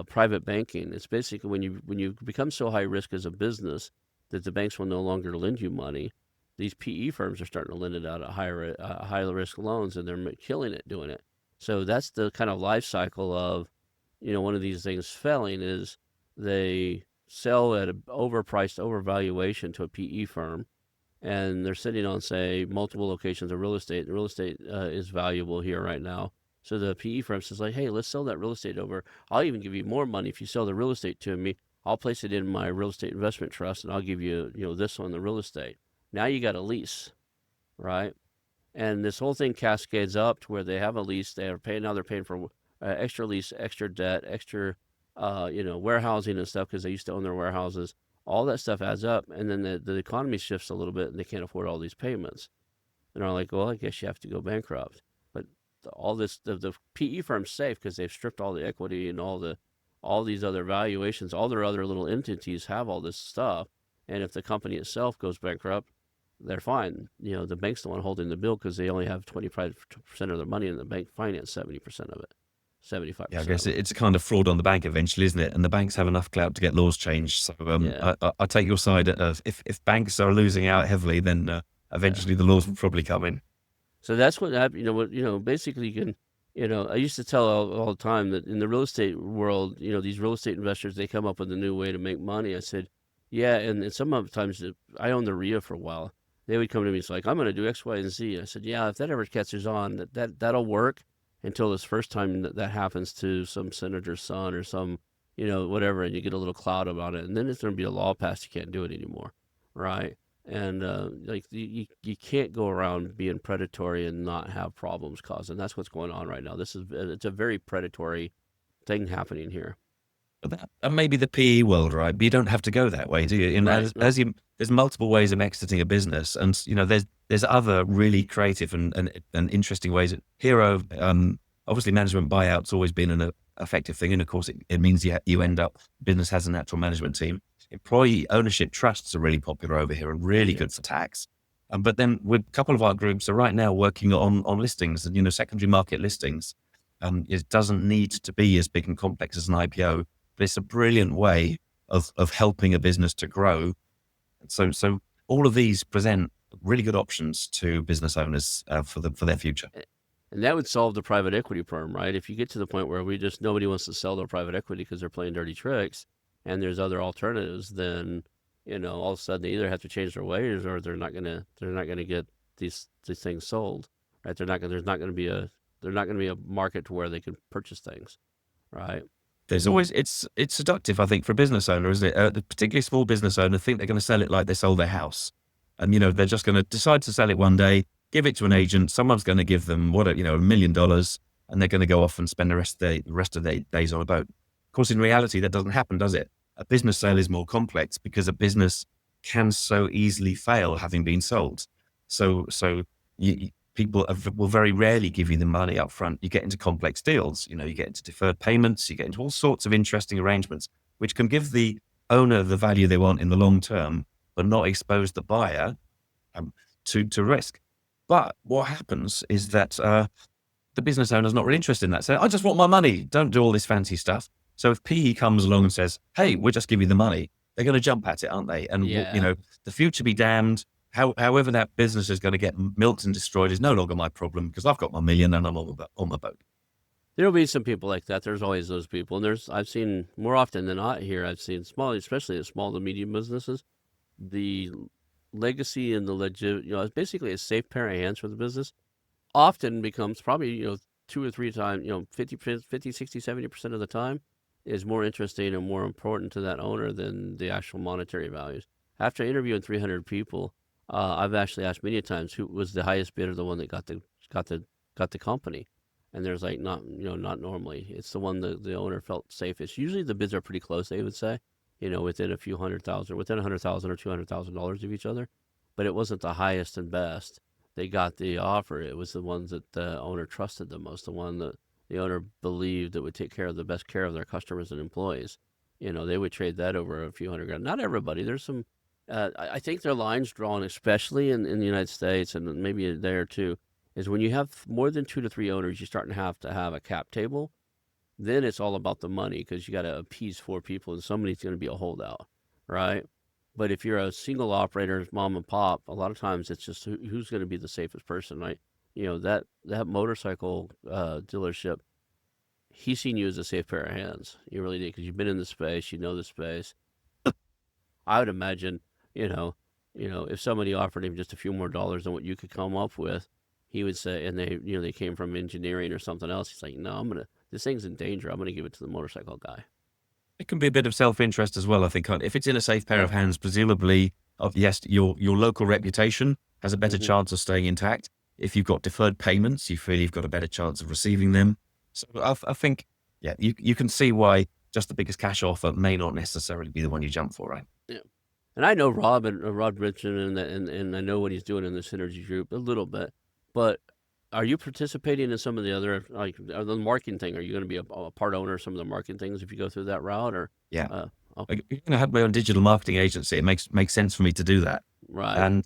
private banking. It's basically when you become so high risk as a business that the banks will no longer lend you money. These PE firms are starting to lend it out at high risk loans, and they're killing it doing it. So that's the kind of life cycle of, one of these things failing is they sell at an overpriced overvaluation to a PE firm, and they're sitting on, say, multiple locations of real estate. The real estate is valuable here right now. So the PE firm says, like, hey, let's sell that real estate over. I'll even give you more money if you sell the real estate to me. I'll place it in my real estate investment trust, and I'll give you, this on the real estate. Now you got a lease, right? And this whole thing cascades up to where they have a lease. They're paying for extra lease, extra debt, extra, warehousing and stuff because they used to own their warehouses. All that stuff adds up, and then the economy shifts a little bit, and they can't afford all these payments. And they're like, well, I guess you have to go bankrupt. But all this, the PE firm's safe because they've stripped all the equity and all these other valuations. All their other little entities have all this stuff, and if the company itself goes bankrupt, they're fine. The bank's the one holding the bill because they only have 25% of their money, and the bank finance 70% of it, 75%. Yeah, I guess it's a kind of fraud on the bank eventually, isn't it? And the banks have enough clout to get laws changed. So Yeah. I take your side. If banks are losing out heavily, then eventually the laws will probably come in. So that's what happened. Basically you can, I used to tell all the time that in the real estate world, these real estate investors, they come up with a new way to make money. I said, yeah. And sometimes I owned the RIA for a while. They would come to me, it's like, I'm going to do X, Y, and Z. I said, yeah, if that ever catches on, that'll work until this first time that happens to some senator's son or some, whatever, and you get a little cloud about it. And then it's going to be a law passed. You can't do it anymore. Right. And like you can't go around being predatory and not have problems caused. And that's what's going on right now. It's a very predatory thing happening here. But that may be the PE world, right? But you don't have to go that way, do you? Right. There's multiple ways of exiting a business, and there's other really creative and interesting ways. Hero, obviously, management buyouts always been an effective thing, and of course, it means you end up business has a natural management team. Employee ownership trusts are really popular over here and really good for tax. But then with a couple of our groups are right now working on listings and secondary market listings. It doesn't need to be as big and complex as an IPO. But it's a brilliant way of helping a business to grow. So all of these present really good options to business owners for their future. And that would solve the private equity firm, right? If you get to the point where nobody wants to sell their private equity because they're playing dirty tricks, and there's other alternatives, then all of a sudden they either have to change their ways or they're not gonna get these things sold, right? They're not going to be a market to where they can purchase things, right? There's always it's seductive, I think, for a business owner, isn't it? The particularly small business owner think they're going to sell it like they sold their house, and they're just going to decide to sell it one day, give it to an agent. Someone's going to give them $1 million, and they're going to go off and spend the rest of their days on a boat. Of course, in reality, that doesn't happen, does it? A business sale is more complex because a business can so easily fail having been sold. So people will very rarely give you the money up front. You get into complex deals, you get into deferred payments, you get into all sorts of interesting arrangements, which can give the owner the value they want in the long term, but not expose the buyer to risk. But what happens is that the business owner's not really interested in that. So I just want my money. Don't do all this fancy stuff. So if PE comes along and says, hey, we'll just give you the money, they're going to jump at it, aren't they? And, Yeah. the future be damned. However that business is going to get milked and destroyed is no longer my problem because I've got my million and I'm on the boat. There'll be some people like that. There's always those people, and I've seen more often than not here. I've seen especially the small to medium businesses, the legacy and the legit, it's basically a safe pair of hands for the business. Often becomes probably 2 or 3 times, 50, 60, 70% of the time is more interesting and more important to that owner than the actual monetary values. After interviewing 300 people, I've actually asked many times who was the highest bidder, the one that got the company. And there's like not normally. It's the one that the owner felt safest. Usually the bids are pretty close, they would say, within a few hundred thousand, within $100,000 or $200,000 of each other. But it wasn't the highest and best. They got the offer. It was the ones that the owner trusted the most, the one that the owner believed that would take the best care of their customers and employees. They would trade that over a few hundred grand. Not everybody. There's some. I think their lines drawn, especially in the United States and maybe there too, is when you have more than 2 to 3 owners, you're starting to have a cap table. Then it's all about the money because you got to appease 4 people and somebody's going to be a holdout, right? But if you're a single operator, mom and pop, a lot of times it's just who's going to be the safest person, right? That motorcycle dealership, he's seen you as a safe pair of hands. You really did because you've been in the space, you know the space. I would imagine, you know, if somebody offered him just a few more dollars than what you could come up with, he would say, and they came from engineering or something else. He's like, no, this thing's in danger. I'm gonna give it to the motorcycle guy. It can be a bit of self-interest as well, I think. If it's in a safe pair of hands, presumably, yes, your local reputation has a better Mm-hmm. chance of staying intact. If you've got deferred payments, you feel you've got a better chance of receiving them. So I think, yeah, you can see why just the biggest cash offer may not necessarily be the one you jump for, right? Yeah. And I know Rob and Rod Richardson, and I know what he's doing in the Synergy Group a little bit. But are you participating in some of the other, like the marketing thing? Are you going to be a part owner of some of the marketing things if you go through that route, or? Yeah. Okay. I had my own digital marketing agency. It makes sense for me to do that. Right. And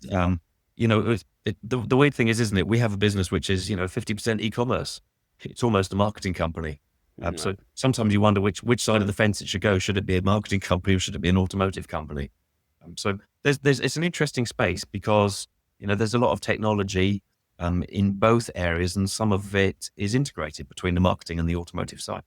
the weird thing is, isn't it? We have a business which is 50% e-commerce. It's almost a marketing company. So sometimes you wonder which side of the fence it should go. Should it be a marketing company or should it be an automotive company? So it's an interesting space because there's a lot of technology in both areas, and some of it is integrated between the marketing and the automotive side.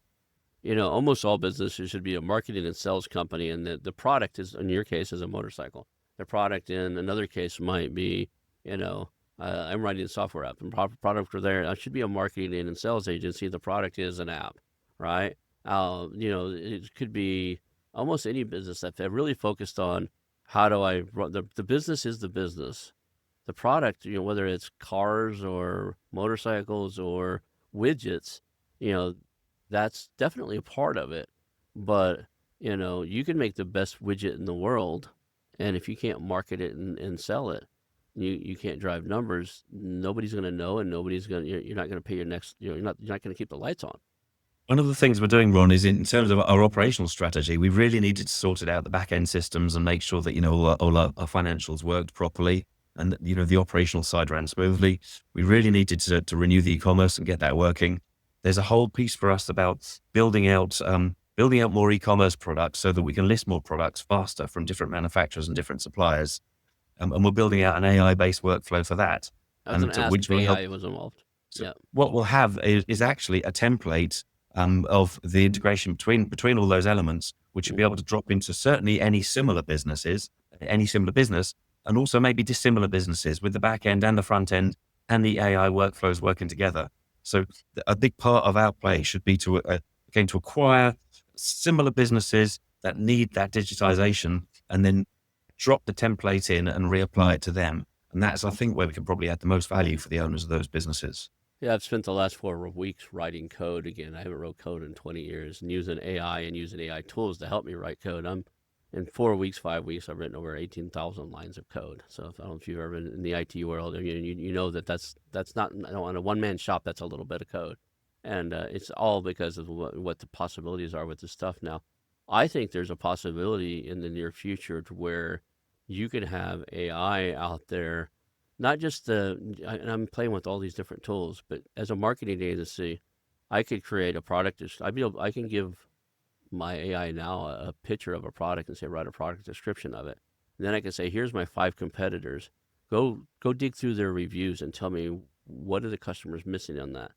Almost all businesses should be a marketing and sales company, and the product is, in your case, is a motorcycle. The product in another case might be, I'm writing a software app, and product for there. I should be a marketing and sales agency. The product is an app, right? It could be almost any business that they're really focused on. How do I run the business? Is the business the product? Whether it's cars or motorcycles or widgets, that's definitely a part of it. But you can make the best widget in the world, and if you can't market it and sell it, you can't drive numbers. Nobody's going to know, and you're not going to pay your next. You're not going to keep the lights on. One of the things we're doing, Ron, is in terms of our operational strategy, we really needed to sort it out, the back end systems, and make sure that all our financials worked properly, and the operational side ran smoothly. We really needed to renew the e-commerce and get that working. There's a whole piece for us about building out more e-commerce products so that we can list more products faster from different manufacturers and different suppliers. And we're building out an AI-based workflow for that. I was going to ask which if will help. AI was involved. So Yeah. what we'll have is actually a template of the integration between all those elements, which you'll be able to drop into certainly any similar business, and also maybe dissimilar businesses with the back end and the front end and the AI workflows working together. So a big part of our play should be to, again, to acquire similar businesses that need that digitization and then drop the template in and reapply it to them. And that's, I think, where we can probably add the most value for the owners of those businesses. Yeah, I've spent the last 4 weeks writing code again. I haven't wrote code in 20 years, and using AI and using AI tools to help me write code. I'm in 4 weeks, 5 weeks, I've written over 18,000 lines of code. So if, I don't know if you've ever been in the IT world, you know that that's not, on a one man shop. That's a little bit of code, and it's all because of what the possibilities are with this stuff now. I think there's a possibility in the near future to where you can have AI out there, not just and I'm playing with all these different tools, but as a marketing agency, I could create a product. I can give my AI now a picture of a product and say, write a product description of it. And then I can say, here's my 5 competitors. Go dig through their reviews and tell me what are the customers missing on that.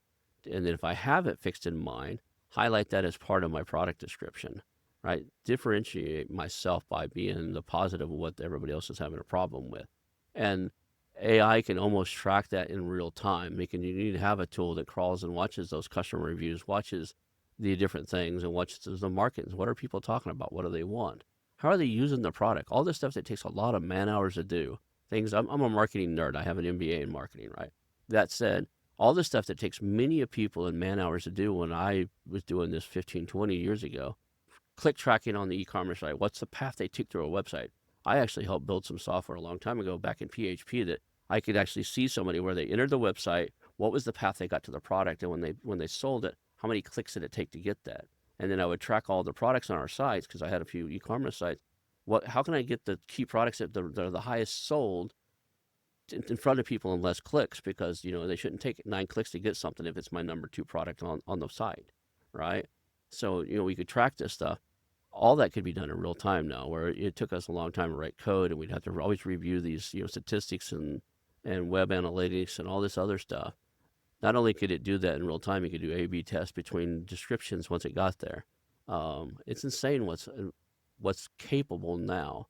And then if I have it fixed in mind, highlight that as part of my product description, right? Differentiate myself by being the positive of what everybody else is having a problem with. And AI can almost track that in real time. You need to have a tool that crawls and watches those customer reviews, watches the different things, and watches the markets. What are people talking about? What do they want? How are they using the product? All this stuff that takes a lot of man hours to do. I'm a marketing nerd. I have an MBA in marketing, right? That said, all this stuff that takes many of people and man hours to do when I was doing this 15, 20 years ago, click tracking on the e-commerce site, what's the path they took through a website? I actually helped build some software a long time ago back in PHP that I could actually see somebody where they entered the website, what was the path they got to the product, and when they sold it, how many clicks did it take to get that? And then I would track all the products on our sites because I had a few e-commerce sites. How can I get the key products that are the highest sold in front of people in less clicks? Because they shouldn't take 9 clicks to get something if it's my number 2 product on the site, right? So we could track this stuff. All that could be done in real time now, where it took us a long time to write code, and we'd have to always review these statistics and web analytics and all this other stuff. Not only could it do that in real time, it could do A/B tests between descriptions once it got there. It's insane what's capable now.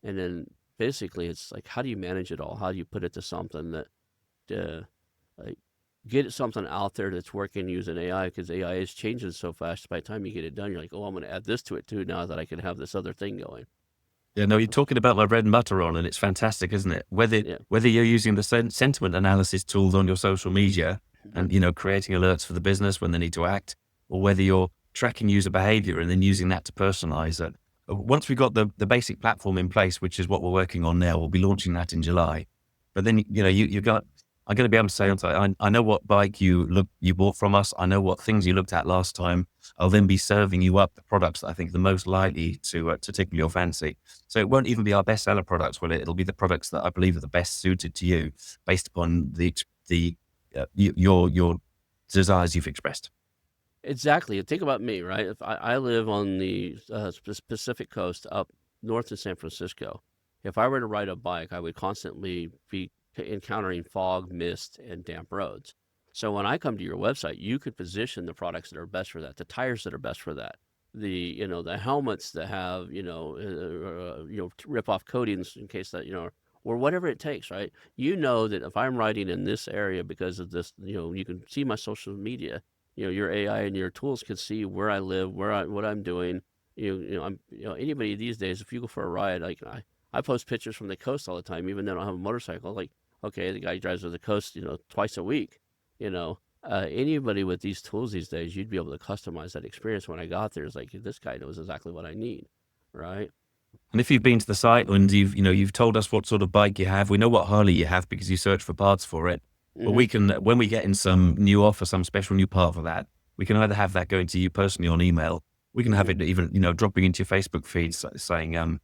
And then basically, it's like, how do you manage it all? How do you put it to something that like, get something out there that's working using AI? Because AI is changing so fast. By the time you get it done, you're like, oh, I'm going to add this to it too now that I can have this other thing going. Yeah, no, you're talking about my bread and butter on, and it's fantastic, isn't it? Whether Yeah. whether you're using the sentiment analysis tools on your social media and creating alerts for the business when they need to act, or whether you're tracking user behavior and then using that to personalize it. Once we got the basic platform in place, which is what we're working on now, we'll be launching that in July. But then you got. I'm going to be able to say, I know what bike you bought from us. I know what things you looked at last time. I'll then be serving you up the products that I think are the most likely to tickle your fancy. So it won't even be our bestseller products, will it? It'll be the products that I believe are the best suited to you, based upon your desires you've expressed. Exactly. Think about me, right? If I live on the Pacific Coast up north of San Francisco. If I were to ride a bike, I would constantly be encountering fog, mist, and damp roads. So when I come to your website, you could position the products that are best for that, the tires that are best for that, the helmets that have rip off coatings in case that or whatever it takes, right? That if I'm riding in this area because of this, you can see my social media. Your AI and your tools can see where I live, what I'm doing. Anybody these days, if you go for a ride, like I post pictures from the coast all the time, even though I don't have a motorcycle. Like, okay, the guy drives to the coast, twice a week. Anybody with these tools these days, you'd be able to customize that experience. When I got there, it's like, this guy knows exactly what I need, right? And if you've been to the site and you've told us what sort of bike you have, we know what Harley you have because you search for parts for it. But we can, when we get in some new offer, some special new part for that, we can either have that going to you personally on email. We can have it even, dropping into your Facebook feed saying,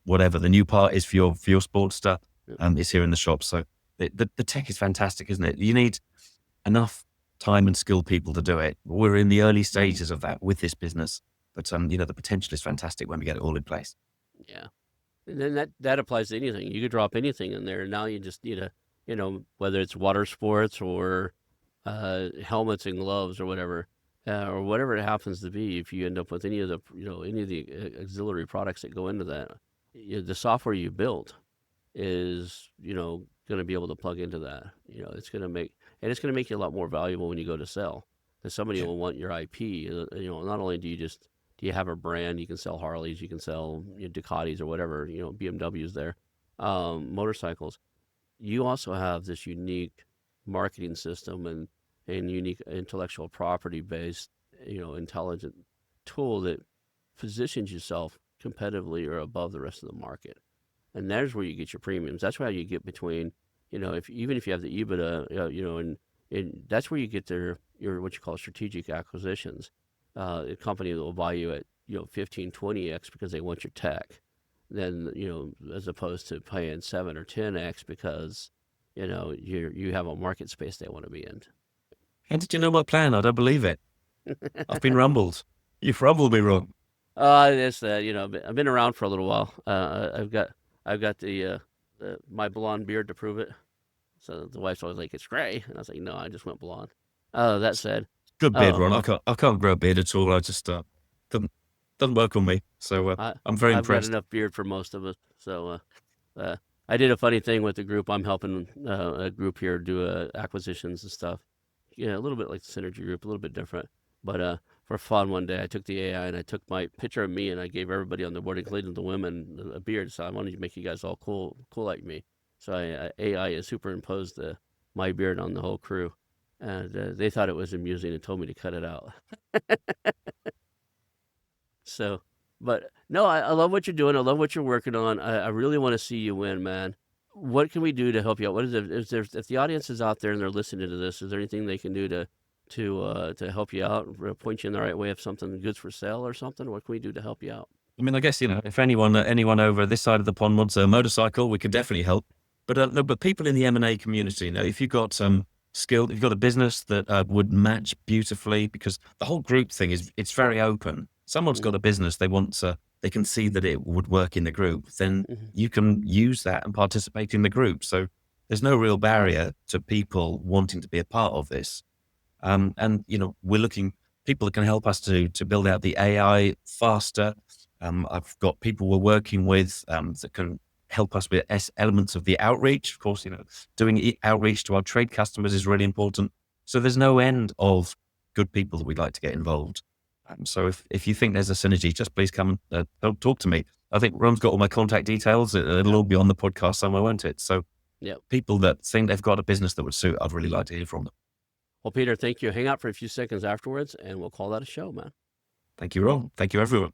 whatever the new part is for your sports stuff, is here in the shop. So the tech is fantastic, isn't it? You need enough time and skilled people to do it. We're in the early stages of that with this business, but the potential is fantastic when we get it all in place. Yeah. And then that applies to anything. You could drop anything in there. Now you just need whether it's water sports or helmets and gloves or whatever it happens to be. If you end up with any of the auxiliary products that go into that, the software you built is going to be able to plug into that. It's going to make you a lot more valuable when you go to sell, because somebody Yeah. will want your IP. Not only do you have a brand, you can sell Harleys, you can sell Ducatis or whatever, BMWs there, motorcycles. You also have this unique marketing system and unique intellectual property based, intelligent tool that positions yourself competitively or above the rest of the market. And there's where you get your premiums. That's why you get between, if even if you have the EBITDA, and that's where you get your what you call strategic acquisitions. A company that will buy you at 15, 20x because they want your tech, then as opposed to paying 7 or 10x because you have a market space they want to be in. How did you know my plan? I don't believe it. I've been rumbled. You've rumbled me wrong. It's I've been around for a little while. I've got my blonde beard to prove it. So the wife's always like, "It's gray," and I was like, "No, I just went blonde." That said, Good beard, oh, Ron. I can't grow a beard at all. I just doesn't doesn't work on me. So I'm very I've got impressed. enough beard for most of us. So I did a funny thing with the group. I'm helping a group here do acquisitions and stuff. A little bit like the Synergy Group, a little bit different. But for fun, one day I took the AI and I took my picture of me and I gave everybody on the board, including the women, a beard. So I wanted to make you guys all cool like me. So AI superimposed my beard on the whole crew, and they thought it was amusing and told me to cut it out. So, but no, I love what you're doing. I love what you're working on. I really want to see you win, man. What can we do to help you out? What is it? If the audience is out there and they're listening to this, is there anything they can do to help you out, or point you in the right way of something good's for sale or something? What can we do to help you out? I mean, I guess, if anyone over this side of the pond wants a motorcycle, we could definitely help. But no, but people in the M&A community, if you've got some skill, if you've got a business that would match beautifully, because the whole group thing it's very open. Someone's got Hmm. a business they can see that it would work in the group, then Hmm. you can use that and participate in the group. So there's no real barrier to people wanting to be a part of this. And we're looking people that can help us to build out the AI faster. I've got people we're working with that can help us with elements of the outreach. Of course, doing outreach to our trade customers is really important. So there's no end of good people that we'd like to get involved. So if you think there's a synergy, just please come and talk to me. I think Ron's got all my contact details. It'll Yep. all be on the podcast somewhere, won't it? So Yep. people that think they've got a business that would suit, I'd really like to hear from them. Well, Peter, thank you. Hang out for a few seconds afterwards, and we'll call that a show, man. Thank you, Ron. Thank you, everyone.